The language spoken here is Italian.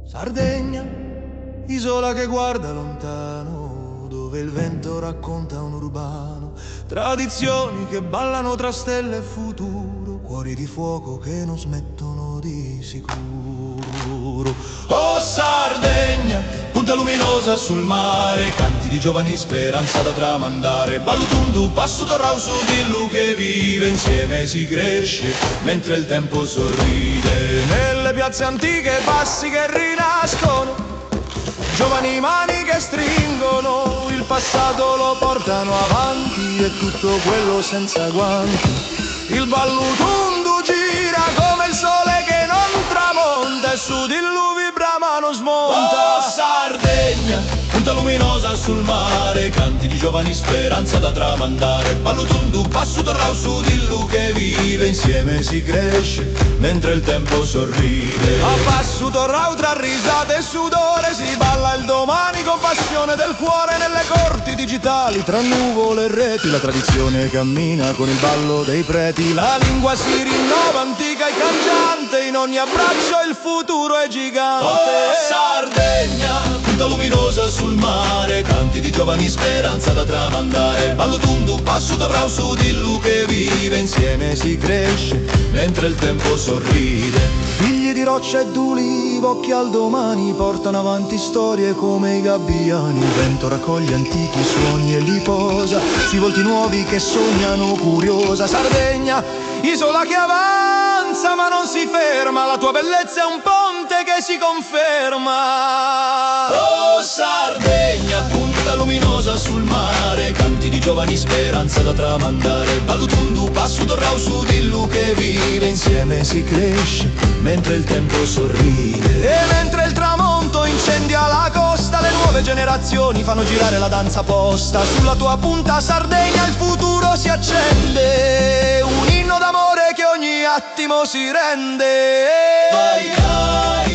Sardegna, isola che guarda lontano, dove il vento racconta un urbano, tradizioni che ballano tra stelle e futuro, cuori di fuoco che non smettono di sicuro. Oh Sardegna, punta luminosa sul mare, canti di giovani, speranza da tramandare, ballutundu, passo torrau su di lu che vive, insieme si cresce mentre il tempo sorride. Nelle piazze antiche passi che rinascono, giovani mani che stringono, il passato lo portano avanti e tutto quello senza guanti. Il ballutundu gira come il sole che non tramonta e su di lui vibra ma non smonta. Oh Sardegna, punta luminosa sul mare, canti di giovani, speranza da tramandare, ballutundu, passo torrau su di lui che vive, insieme si cresce mentre il tempo sorride. A passo torrau tra risate e sudore si balla il domani con passione del cuore nelle corti digitali, tra nuvole e reti la tradizione cammina con il ballo dei preti, la lingua si rinnova antica e cangiante, in ogni abbraccio il futuro è gigante. Oh Sardegna, punta luminosa sul mare, canti di giovani, speranza da tramandare, ballutundu, passo torrau su di lu che vive, insieme si cresce mentre il tempo sorride. Figli di roccia e d'ulivo, occhi al domani, portano avanti storie come i gabbiani, il vento raccoglie antichi suoni e li posa, sui volti nuovi che sognano curiosa. Sardegna, isola che avanza ma non si ferma, la tua bellezza è un ponte che si conferma. Oh Sardegna, punta luminosa sul mare, canti di giovani, speranza da tramandare, ballutundu, passo torrau su di lu che vive, insieme si cresce mentre il tempo sorride. E mentre il tramonto incendia la costa, le nuove generazioni fanno girare la danza posta, sulla tua punta Sardegna il futuro si accende, un inno d'amore che ogni attimo si rende. Vai, vai.